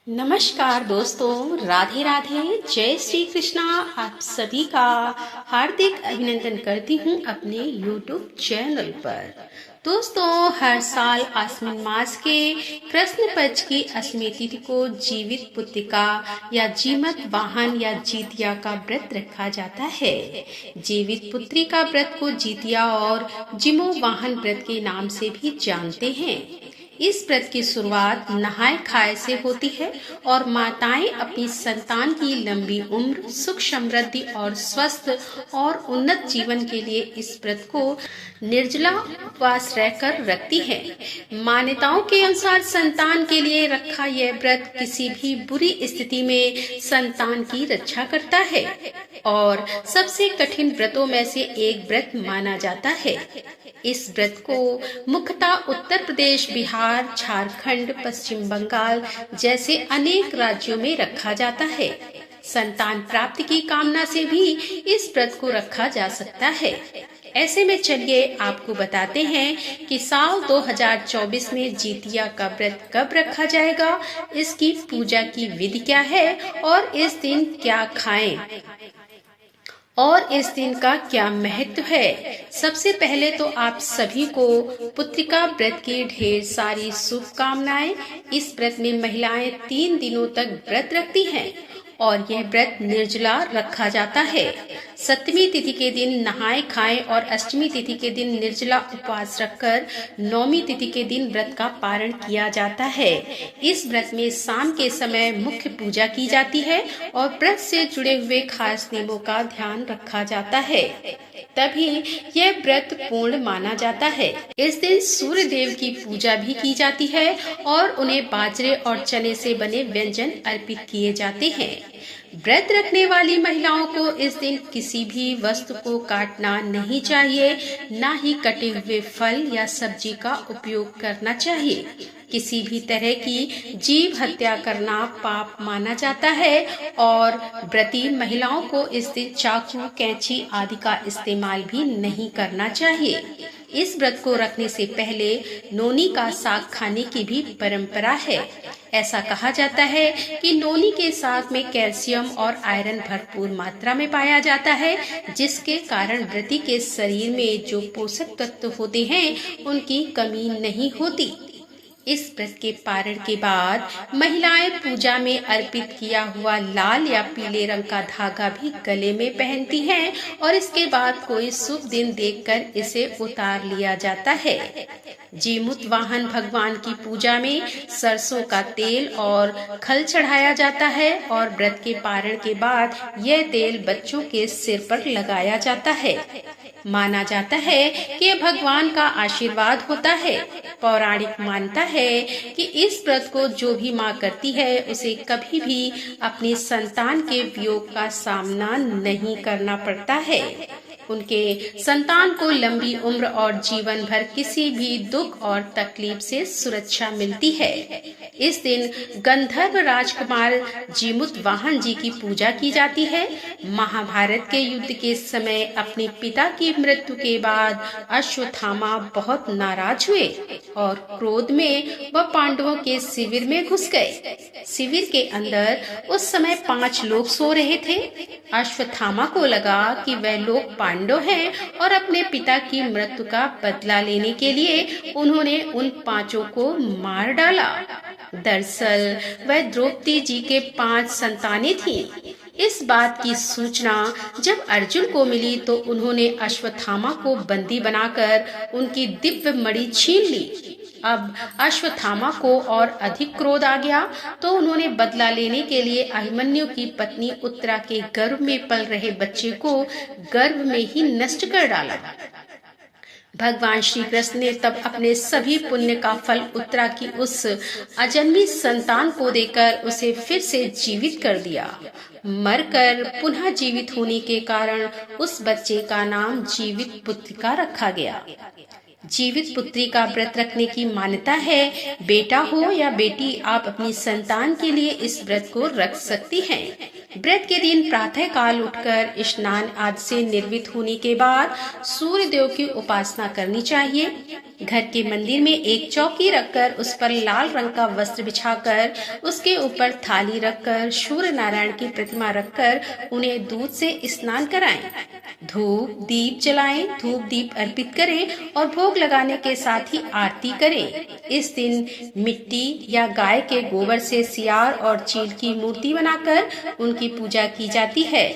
नमस्कार दोस्तों, राधे राधे, जय श्री कृष्णा। आप सभी का हार्दिक अभिनंदन करती हूँ अपने YouTube चैनल पर। दोस्तों, हर साल आश्विन मास के कृष्ण पक्ष की अष्टमी तिथि को जीवित पुत्रिका या जीमत वाहन या जीतिया का व्रत रखा जाता है। जीवित पुत्री का व्रत को जीतिया और जिमो वाहन व्रत के नाम से भी जानते हैं। इस व्रत की शुरुआत नहाय खाए से होती है और माताएं अपनी संतान की लंबी उम्र, सुख समृद्धि और स्वस्थ और उन्नत जीवन के लिए इस व्रत को निर्जला उपवास रहकर रखती हैं। मान्यताओं के अनुसार संतान के लिए रखा यह व्रत किसी भी बुरी स्थिति में संतान की रक्षा करता है और सबसे कठिन व्रतों में से एक व्रत माना जाता है। इस व्रत को मुख्यतः उत्तर प्रदेश, बिहार, झारखंड, पश्चिम बंगाल जैसे अनेक राज्यों में रखा जाता है। संतान प्राप्ति की कामना से भी इस व्रत को रखा जा सकता है। ऐसे में चलिए आपको बताते हैं कि साल 2024 में जीतिया का व्रत कब रखा जाएगा, इसकी पूजा की विधि क्या है और इस दिन क्या खाएं और इस दिन का क्या महत्व है। सबसे पहले तो आप सभी को पुत्रिका व्रत की ढेर सारी शुभकामनाएं। इस व्रत में महिलाएं 3 दिनों तक व्रत रखती हैं और यह व्रत निर्जला रखा जाता है। सप्तमी तिथि के दिन नहाए खाएं और अष्टमी तिथि के दिन निर्जला उपवास रखकर नौमी तिथि के दिन व्रत का पारण किया जाता है। इस व्रत में शाम के समय मुख्य पूजा की जाती है और व्रत से जुड़े हुए खास नियमों का ध्यान रखा जाता है, तभी यह व्रत पूर्ण माना जाता है। इस दिन सूर्य देव की पूजा भी की जाती है और उन्हें बाजरे और चने से बने व्यंजन अर्पित किए जाते हैं। व्रत रखने वाली महिलाओं को इस दिन किसी भी वस्तु को काटना नहीं चाहिए, न ही कटे हुए फल या सब्जी का उपयोग करना चाहिए। किसी भी तरह की जीव हत्या करना पाप माना जाता है और व्रती महिलाओं को इस दिन चाकू, कैंची आदि का इस्तेमाल भी नहीं करना चाहिए। इस व्रत को रखने से पहले नोनी का साग खाने की भी परंपरा है। ऐसा कहा जाता है कि नोनी के साग में कैल्शियम और आयरन भरपूर मात्रा में पाया जाता है, जिसके कारण व्रती के शरीर में जो पोषक तत्व होते हैं उनकी कमी नहीं होती। इस व्रत के पारण के बाद महिलाएं पूजा में अर्पित किया हुआ लाल या पीले रंग का धागा भी गले में पहनती हैं और इसके बाद कोई शुभ दिन देखकर इसे उतार लिया जाता है। जीमूत वाहन भगवान की पूजा में सरसों का तेल और खल चढ़ाया जाता है और व्रत के पारण के बाद यह तेल बच्चों के सिर पर लगाया जाता है। माना जाता है कि यह भगवान का आशीर्वाद होता है। पौराणिक मान्यता है कि इस व्रत को जो भी माँ करती है उसे कभी भी अपनी संतान के वियोग का सामना नहीं करना पड़ता है। उनके संतान को लंबी उम्र और जीवन भर किसी भी दुख और तकलीफ से सुरक्षा मिलती है। इस दिन गंधर्व राजकुमार जीमूत वाहन जी की पूजा की जाती है। महाभारत के युद्ध के समय अपने पिता की मृत्यु के बाद अश्वत्थामा बहुत नाराज हुए और क्रोध में वह पांडवों के शिविर में घुस गए। शिविर के अंदर उस समय 5 लोग सो रहे थे। अश्वत्थामा को लगा कि वह लोग पांडव हैं और अपने पिता की मृत्यु का बदला लेने के लिए उन्होंने उन 5 को मार डाला। दरअसल वह द्रौपदी जी के 5 संतानें थीं। इस बात की सूचना जब अर्जुन को मिली तो उन्होंने अश्वत्थामा को बंदी बनाकर उनकी दिव्य मणि छीन ली। अब अश्वत्थामा को और अधिक क्रोध आ गया तो उन्होंने बदला लेने के लिए अभिमन्यु की पत्नी उत्तरा के गर्भ में पल रहे बच्चे को गर्भ में ही नष्ट कर डाला। भगवान श्री कृष्ण ने तब अपने सभी पुण्य का फल उत्तरा की उस अजन्मी संतान को देकर उसे फिर से जीवित कर दिया। मरकर पुनः जीवित होने के कारण उस बच्चे का नाम जीवित पुत्रिका रखा गया। जीवित पुत्री का व्रत रखने की मान्यता है। बेटा हो या बेटी, आप अपनी संतान के लिए इस व्रत को रख सकती हैं। व्रत के दिन प्रातः काल उठकर स्नान आदि से निर्वित होने के बाद सूर्य देव की उपासना करनी चाहिए। घर के मंदिर में एक चौकी रखकर उस पर लाल रंग का वस्त्र बिछाकर उसके ऊपर थाली रखकर सूर्य नारायण की प्रतिमा रखकर उन्हें दूध से स्नान कराएं। धूप दीप जलाएं, धूप दीप अर्पित करें और भोग लगाने के साथ ही आरती करें। इस दिन मिट्टी या गाय के गोबर से सियार और चील की मूर्ति बनाकर उनकी पूजा की जाती है।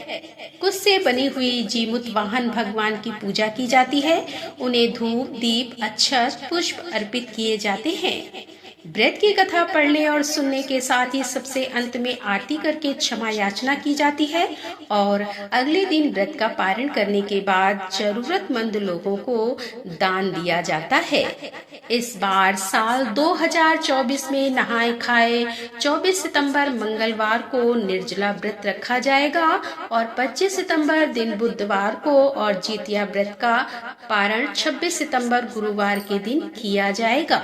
कुछ से बनी हुई जीमुत वाहन भगवान की पूजा की जाती है। उन्हें धूप दीप अक्षत पुष्प अर्पित किए जाते हैं। व्रत की कथा पढ़ने और सुनने के साथ ही सबसे अंत में आरती करके क्षमा याचना की जाती है और अगले दिन व्रत का पारण करने के बाद जरूरतमंद लोगों को दान दिया जाता है। इस बार साल 2024 में नहाए खाए 24 सितंबर मंगलवार को निर्जला व्रत रखा जाएगा और 25 सितंबर दिन बुधवार को और जितिया व्रत का पारण 26 सितंबर गुरुवार के दिन किया जाएगा।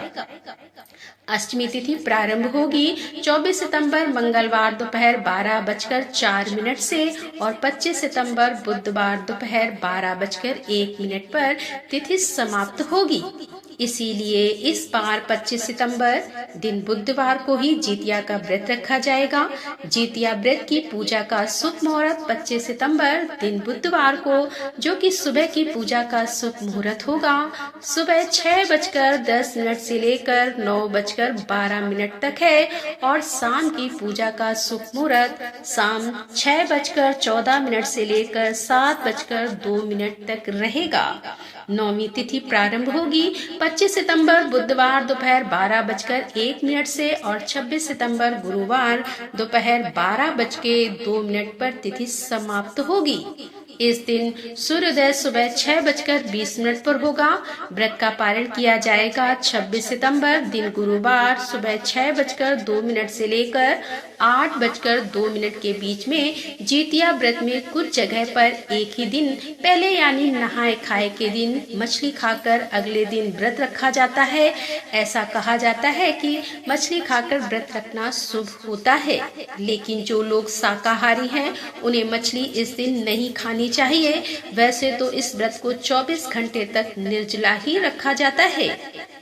अष्टमी तिथि प्रारंभ होगी 24 सितंबर मंगलवार दोपहर 12:04 से और 25 सितंबर बुधवार दोपहर 12:01 पर तिथि समाप्त होगी। इसीलिए इस बार 25 सितंबर दिन बुधवार को ही जितिया का व्रत रखा जाएगा। जितिया व्रत की पूजा का शुभ मुहूर्त 25 सितंबर दिन बुधवार को, जो कि सुबह की पूजा का शुभ मुहूर्त होगा, सुबह 6:10 से लेकर 9:12 तक है और शाम की पूजा का शुभ मुहूर्त शाम 6:14 से लेकर 7:02 तक रहेगा। नौमी तिथि प्रारंभ होगी 25 सितंबर बुधवार दोपहर 12:01 से और 26 सितंबर गुरुवार दोपहर 12:02 पर तिथि समाप्त होगी। इस दिन सूर्योदय सुबह 6:20 पर होगा। व्रत का पारण किया जाएगा 26 सितंबर दिन गुरुवार सुबह 6:02 से लेकर 8:02 के बीच में। जितिया व्रत में कुछ जगह पर एक ही दिन पहले यानी नहाए खाए के दिन मछली खाकर अगले दिन व्रत रखा जाता है। ऐसा कहा जाता है कि मछली खाकर व्रत रखना शुभ होता है, लेकिन जो लोग शाकाहारी हैं उन्हें मछली इस दिन नहीं खानी चाहिए। वैसे तो इस व्रत को 24 घंटे तक निर्जला ही रखा जाता है,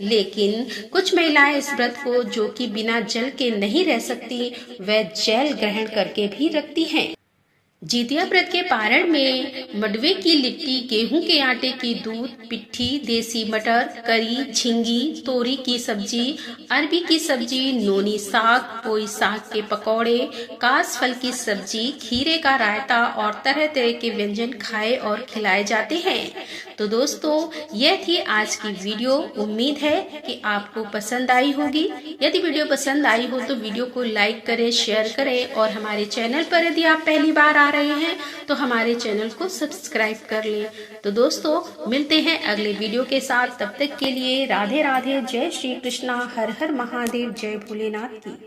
लेकिन कुछ महिलाएं इस व्रत को, जो कि बिना जल के नहीं रह सकती, वह जल ग्रहण करके भी रखती हैं। जितिया व्रत के पारण में मडवे की लिट्टी, गेहूं के आटे की दूध, पिट्ठी, देसी मटर, करी, झींगी, तोरी की सब्जी, अरबी की सब्जी, नोनी साग, पोई साग के पकौड़े, कास फल की सब्जी, खीरे का रायता और तरह तरह के व्यंजन खाए और खिलाए जाते हैं। तो दोस्तों, यह थी आज की वीडियो। उम्मीद है कि आपको पसंद आई होगी। यदि वीडियो पसंद आई हो तो वीडियो को लाइक करें, शेयर करें और हमारे चैनल पर यदि आप पहली बार आ रहे हैं तो हमारे चैनल को सब्सक्राइब कर लें। तो दोस्तों, मिलते हैं अगले वीडियो के साथ। तब तक के लिए राधे राधे, जय श्री कृष्णा, हर हर महादेव, जय भोलेनाथ की।